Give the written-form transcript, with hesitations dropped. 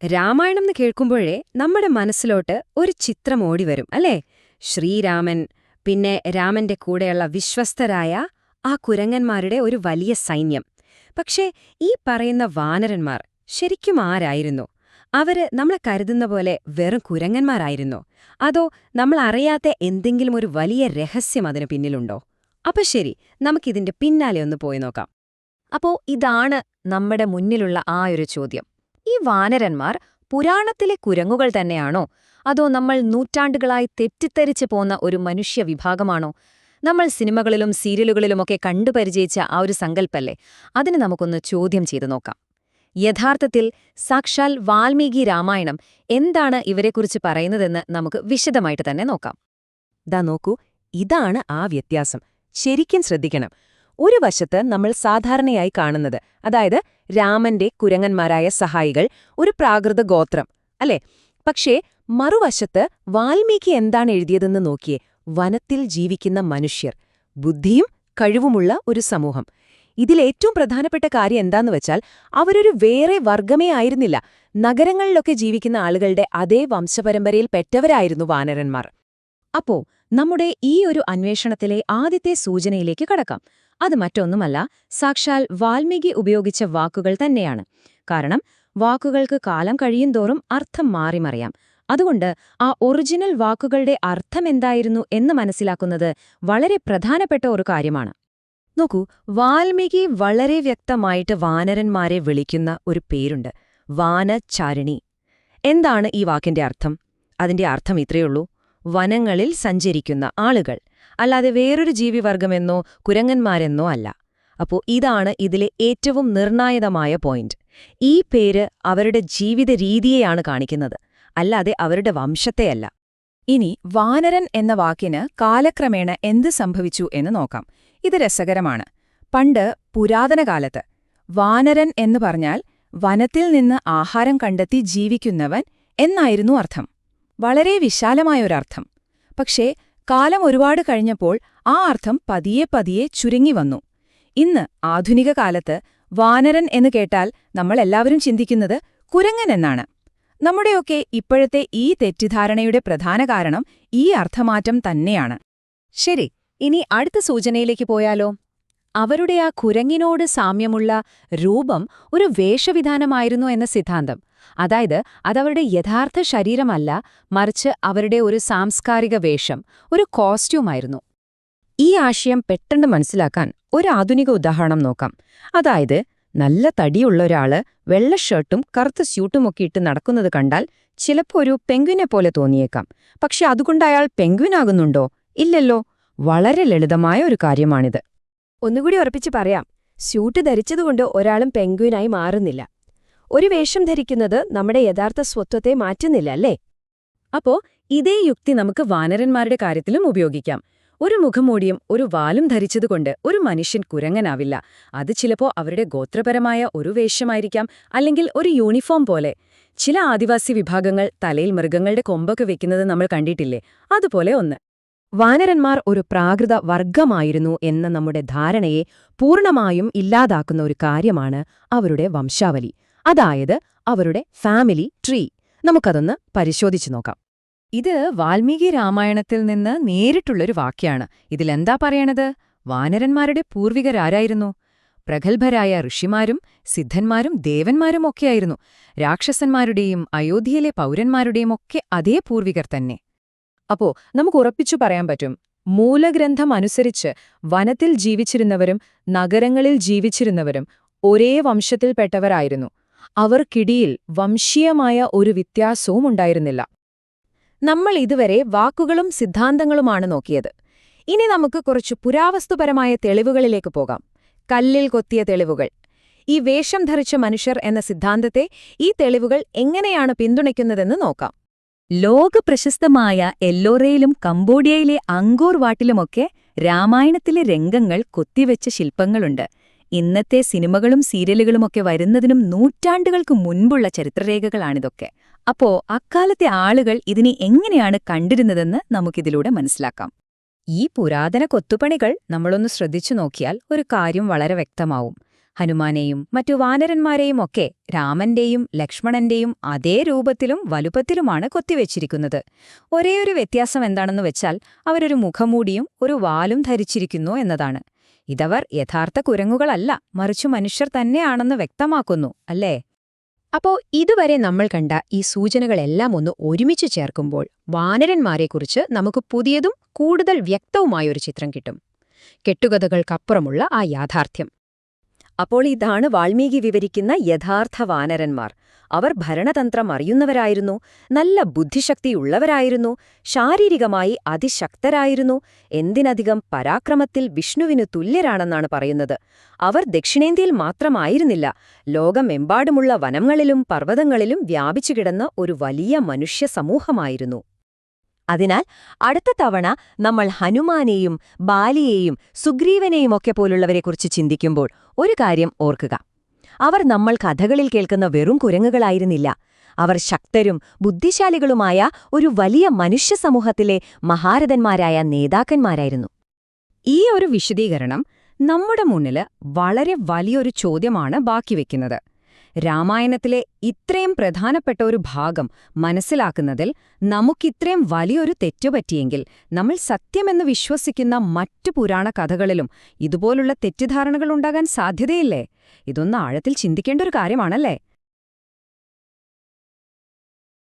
രാമായണം എന്ന് കേൾക്കുമ്പോഴേ നമ്മുടെ മനസ്സിലോട്ട് ഒരു ചിത്രം ഓടിവരും അല്ലേ? ശ്രീരാമൻ, പിന്നെ രാമന്റെ കൂടെയുള്ള വിശ്വസ്തരായ ആ കുരങ്ങന്മാരുടെ ഒരു വലിയ സൈന്യം. പക്ഷേ ഈ പറയുന്ന വാനരന്മാർ ശരിക്കും ആരായിരുന്നു? അവര് നമ്മളെ കരുതുന്ന പോലെ വെറും കുരങ്ങന്മാരായിരുന്നോ? അതോ നമ്മൾ അറിയാത്ത എന്തെങ്കിലും ഒരു വലിയ രഹസ്യം അതിനു പിന്നിലുണ്ടോ? അപ്പൊ ശരി, നമുക്കിതിന്റെ പിന്നാലെ ഒന്ന് പോയി നോക്കാം. അപ്പോ ഇതാണ് നമ്മുടെ മുന്നിലുള്ള ആ ഒരു ചോദ്യം. ഈ വാനരന്മാർ പുരാണത്തിലെ കുരങ്ങുകൾ തന്നെയാണോ? അതോ നമ്മൾ നൂറ്റാണ്ടുകളായി തെറ്റിദ്ധരിച്ചു പോന്ന ഒരു മനുഷ്യ വിഭാഗമാണോ? നമ്മൾ സിനിമകളിലും സീരിയലുകളിലുമൊക്കെ കണ്ടുപരിചയിച്ച ആ ഒരു സങ്കല്പല്ലേ, അതിന് നമുക്കൊന്ന് ചോദ്യം ചെയ്തു നോക്കാം. യഥാർത്ഥത്തിൽ സാക്ഷാൽ വാൽമീകി രാമായണം എന്താണ് ഇവരെക്കുറിച്ച് പറയുന്നതെന്ന് നമുക്ക് വിശദമായിട്ട് തന്നെ നോക്കാം. ദാ നോക്കൂ, ഇതാണ് ആ വ്യത്യാസം. ശരിക്കും ശ്രദ്ധിക്കണം. ഒരു വശത്ത് നമ്മൾ സാധാരണയായി കാണുന്നത്, അതായത് രാമന്റെ കുരങ്ങന്മാരായ സഹായികൾ, ഒരു പ്രാകൃത ഗോത്രം അല്ലേ? പക്ഷേ മറുവശത്ത് വാൽമീകി എന്താണ് എഴുതിയതെന്ന് നോക്കിയേ. വനത്തിൽ ജീവിക്കുന്ന മനുഷ്യർ, ബുദ്ധിയും കഴിവുമുള്ള ഒരു സമൂഹം. ഇതിലേറ്റവും പ്രധാനപ്പെട്ട കാര്യം എന്താന്ന് വെച്ചാൽ, അവരൊരു വേറെ വർഗമേ ആയിരുന്നില്ല. നഗരങ്ങളിലൊക്കെ ജീവിക്കുന്ന ആളുകളുടെ അതേ വംശപരമ്പരയിൽ പെട്ടവരായിരുന്നു വാനരന്മാർ. അപ്പോ നമ്മുടെ ഈ ഒരു അന്വേഷണത്തിലെ ആദ്യത്തെ സൂചനയിലേക്ക് കടക്കാം. അത് മറ്റൊന്നുമല്ല, സാക്ഷാൽ വാൽമീകി ഉപയോഗിച്ച വാക്കുകൾ തന്നെയാണ്. കാരണം വാക്കുകൾക്ക് കാലം കഴിയുന്തോറും അർത്ഥം മാറിമറിയാം. അതുകൊണ്ട് ആ ഒറിജിനൽ വാക്കുകളുടെ അർത്ഥമെന്തായിരുന്നു എന്ന് മനസ്സിലാക്കുന്നത് വളരെ പ്രധാനപ്പെട്ട ഒരു കാര്യമാണ്. നോക്കൂ, വാൽമീകി വളരെ വ്യക്തമായിട്ട് വാനരന്മാരെ വിളിക്കുന്ന ഒരു പേരുണ്ട്, വാനചാരിണി. എന്താണ് ഈ വാക്കിന്റെ അർത്ഥം? അതിന്റെ അർത്ഥം ഇത്രയുള്ളൂ: വനങ്ങളിൽ സഞ്ചരിക്കുന്ന ആളുകൾ, അല്ലാതെ വേറൊരു ജീവിവർഗമെന്നോ കുരങ്ങന്മാരെന്നോ അല്ല. അപ്പോ ഇതാണ് ഇതിലെ ഏറ്റവും നിർണായകമായ പോയിന്റ്. ഈ പേര് അവരുടെ ജീവിത രീതിയെയാണ് കാണിക്കുന്നത്, അല്ലാതെ അവരുടെ വംശത്തെയല്ല. ഇനി വാനരൻ എന്ന വാക്കിന് കാലക്രമേണ എന്ത് സംഭവിച്ചു എന്ന് നോക്കാം. ഇത് രസകരമാണ്. പണ്ട് പുരാതന കാലത്ത് വാനരൻ എന്ന് പറഞ്ഞാൽ വനത്തിൽ നിന്ന് ആഹാരം കണ്ടെത്തി ജീവിക്കുന്നവൻ എന്നായിരുന്നു അർത്ഥം. വളരെ വിശാലമായൊരർത്ഥം. പക്ഷേ കാലം ഒരുപാട് കഴിഞ്ഞപ്പോൾ ആ അർത്ഥം പതിയെ പതിയെ ചുരുങ്ങിവന്നു. ഇന്ന് ആധുനിക കാലത്ത് വാനരൻ എന്ന് കേട്ടാൽ നമ്മളെല്ലാവരും ചിന്തിക്കുന്നത് കുരങ്ങൻ എന്നാണ്. നമ്മുടെയൊക്കെ ഇപ്പോഴത്തെ ഈ തെറ്റിദ്ധാരണയുടെ പ്രധാന കാരണം ഈ അർത്ഥമാറ്റം തന്നെയാണ്. ശരി, ഇനി അടുത്ത സൂചനയിലേക്ക് പോയാലോ? അവരുടെ ആ കുരങ്ങിനോട് സാമ്യമുള്ള രൂപം ഒരു വേഷവിധാനമായിരുന്നു എന്ന സിദ്ധാന്തം. അതായത് അതവരുടെ യഥാർത്ഥ ശരീരമല്ല, മറിച്ച് അവരുടെ ഒരു സാംസ്കാരിക വേഷം, ഒരു കോസ്റ്റ്യൂമായിരുന്നു. ഈ ആശയം പെട്ടെന്ന് മനസ്സിലാക്കാൻ ഒരു ആധുനിക ഉദാഹരണം നോക്കാം. അതായത് നല്ല തടിയുള്ള ഒരാള് വെള്ള ഷർട്ടും കറുത്ത സ്യൂട്ടുമൊക്കെ ഇട്ട് നടക്കുന്നത് കണ്ടാൽ ചിലപ്പോൾ ഒരു പെങ്ക്വിനെ പോലെ തോന്നിയേക്കാം. പക്ഷെ അതുകൊണ്ട് അയാൾ പെങ്ക്വിനാകുന്നുണ്ടോ? ഇല്ലല്ലോ. വളരെ ലളിതമായ ഒരു കാര്യമാണിത്. ഒന്നുകൂടി ഉറപ്പിച്ച് പറയാം, സ്യൂട്ട് ധരിച്ചതുകൊണ്ട് ഒരാളും പെങ്ക്വിനായി മാറുന്നില്ല. ഒരു വേഷം ധരിക്കുന്നത് നമ്മുടെ യഥാർത്ഥ സ്വത്വത്തെ മാറ്റുന്നില്ല, അല്ലേ? അപ്പോ ഇതേ യുക്തി നമുക്ക് വാനരന്മാരുടെ കാര്യത്തിലും ഉപയോഗിക്കാം. ഒരു മുഖംമൂടിയും ഒരു വാലും ധരിച്ചതുകൊണ്ട് ഒരു മനുഷ്യൻ കുരങ്ങനാവില്ല. അത് ചിലപ്പോ അവരുടെ ഗോത്രപരമായ ഒരു വേഷമായിരിക്കാം, അല്ലെങ്കിൽ ഒരു യൂണിഫോം പോലെ. ചില ആദിവാസി വിഭാഗങ്ങൾ തലയിൽ മൃഗങ്ങളുടെ കൊമ്പൊക്കെ വെക്കുന്നത് നമ്മൾ കണ്ടിട്ടില്ലേ? അതുപോലെ ഒന്ന്. വാനരന്മാർ ഒരു പ്രാകൃത വർഗമായിരുന്നു എന്ന നമ്മുടെ ധാരണയെ പൂർണ്ണമായും ഇല്ലാതാക്കുന്ന ഒരു കാര്യമാണ് അവരുടെ വംശാവലി, അതായത് അവരുടെ ഫാമിലി ട്രീ. നമുക്കതൊന്ന് പരിശോധിച്ചു നോക്കാം. ഇത് വാൽമീകി രാമായണത്തിൽ നിന്ന് നേരിട്ടുള്ളൊരു വാക്യാണ്. ഇതിലെന്താ പറയണത്? വാനരന്മാരുടെ പൂർവികരാരായിരുന്നു? പ്രഗത്ഭരായ ഋഷിമാരും സിദ്ധന്മാരും ദേവന്മാരും ഒക്കെയായിരുന്നു. രാക്ഷസന്മാരുടെയും അയോധ്യയിലെ പൗരന്മാരുടെയും ഒക്കെ അതേ പൂർവികർ തന്നെ. അപ്പോ നമുക്ക് ഉറപ്പിച്ചു പറയാൻ പറ്റും, മൂലഗ്രന്ഥം അനുസരിച്ച് വനത്തിൽ ജീവിച്ചിരുന്നവരും നഗരങ്ങളിൽ ജീവിച്ചിരുന്നവരും ഒരേ വംശത്തിൽപ്പെട്ടവരായിരുന്നു. അവർക്കിടയിൽ വംശീയമായ ഒരു വ്യത്യാസവും ഉണ്ടായിരുന്നില്ല. നമ്മൾ ഇതുവരെ വാക്കുകളും സിദ്ധാന്തങ്ങളുമാണ് നോക്കിയത്. ഇനി നമുക്ക് കുറച്ചു പുരാവസ്തുപരമായ തെളിവുകളിലേക്ക് പോകാം. കല്ലിൽ കൊത്തിയ തെളിവുകൾ. ഈ വേഷം ധരിച്ച മനുഷ്യർ എന്ന സിദ്ധാന്തത്തെ ഈ തെളിവുകൾ എങ്ങനെയാണ് പിന്തുണയ്ക്കുന്നതെന്ന് നോക്കാം. ലോകപ്രശസ്തമായ എല്ലോറയിലും കംബോഡിയയിലെ അങ്കോർ വാട്ടിലുമൊക്കെ രാമായണത്തിലെ രംഗങ്ങൾ കൊത്തിവെച്ച ശില്പങ്ങളുണ്ട്. ഇന്നത്തെ സിനിമകളും സീരിയലുകളുമൊക്കെ വരുന്നതിനും നൂറ്റാണ്ടുകൾക്ക് മുൻപുള്ള ചരിത്രരേഖകളാണിതൊക്കെ. അപ്പോ അക്കാലത്തെ ആളുകൾ ഇതിനെ എങ്ങനെയാണ് കണ്ടിരുന്നതെന്ന് നമുക്കിതിലൂടെ മനസ്സിലാക്കാം. ഈ പുരാതന കൊത്തുപണികൾ നമ്മളൊന്ന് ശ്രദ്ധിച്ചു നോക്കിയാൽ ഒരു കാര്യം വളരെ വ്യക്തമാവും. ഹനുമാനെയും മറ്റു വാനരന്മാരെയും ഒക്കെ രാമന്റെയും ലക്ഷ്മണന്റെയും അതേ രൂപത്തിലും വലുപ്പത്തിലുമാണ് കൊത്തിവെച്ചിരിക്കുന്നത്. ഒരേയൊരു വ്യത്യാസം എന്താണെന്ന് വെച്ചാൽ അവരൊരു മുഖംമൂടിയും ഒരു വാലും ധരിച്ചിരിക്കുന്നു എന്നതാണ്. ഇതവർ യഥാർത്ഥ കുരങ്ങുകളല്ല, മറിച്ചു മനുഷ്യർ തന്നെയാണെന്ന് വ്യക്തമാക്കുന്നു, അല്ലേ? അപ്പോ ഇതുവരെ നമ്മൾ കണ്ട ഈ സൂചനകളെല്ലാം ഒന്ന് ഒരുമിച്ച് ചേർക്കുമ്പോൾ വാനരന്മാരെക്കുറിച്ച് നമുക്ക് പുതിയതും കൂടുതൽ വ്യക്തവുമായൊരു ചിത്രം കിട്ടും. കെട്ടുകഥകൾക്കപ്പുറമുള്ള ആ യാഥാർത്ഥ്യം. അപ്പോൾ ഇതാണ് വാൽമീകി വിവരിക്കുന്ന യഥാർത്ഥ വാനരന്മാർ. അവർ ഭരണതന്ത്രം അറിയുന്നവരായിരുന്നു, നല്ല ബുദ്ധിശക്തിയുള്ളവരായിരുന്നു, ശാരീരികമായി അതിശക്തരായിരുന്നു, എന്തിനധികം പരാക്രമത്തിൽ വിഷ്ണുവിനു തുല്യരാണെന്നാണ് പറയുന്നത്. അവർ ദക്ഷിണേന്ത്യയിൽ മാത്രമായിരുന്നില്ല, ലോകമെമ്പാടുമുള്ള വനങ്ങളിലും പർവ്വതങ്ങളിലും വ്യാപിച്ചുകിടന്ന ഒരു വലിയ മനുഷ്യ സമൂഹമായിരുന്നു. അതിനാൽ അടുത്ത തവണ നമ്മൾ ഹനുമാനെയും ബാലിയെയും സുഗ്രീവനെയുമൊക്കെ പോലുള്ളവരെക്കുറിച്ച് ചിന്തിക്കുമ്പോൾ ഒരു കാര്യം ഓർക്കുക. അവർ നമ്മൾ കഥകളിൽ കേൾക്കുന്ന വെറും കുരങ്ങുകളായിരുന്നില്ല. അവർ ശക്തരും ബുദ്ധിശാലികളുമായ ഒരു വലിയ മനുഷ്യ സമൂഹത്തിലെ മഹാരഥന്മാരായ നേതാക്കന്മാരായിരുന്നു. ഈ ഒരു വിശദീകരണം നമ്മുടെ മുന്നിൽ വളരെ വലിയൊരു ചോദ്യമാണ് ബാക്കിവെക്കുന്നത്. രാമായണത്തിലെ ഇത്രയും പ്രധാനപ്പെട്ട ഒരു ഭാഗം മനസ്സിലാക്കുന്നതിൽ നമുക്കിത്രയും വലിയൊരു തെറ്റുപറ്റിയെങ്കിൽ നമ്മൾ സത്യമെന്ന് വിശ്വസിക്കുന്ന മറ്റു പുരാണ കഥകളിലും ഇതുപോലുള്ള തെറ്റിദ്ധാരണകളുണ്ടാകാൻ സാധ്യതയില്ലേ? ഇതൊന്ന് ആഴത്തിൽ ചിന്തിക്കേണ്ട ഒരു കാര്യമാണല്ലേ?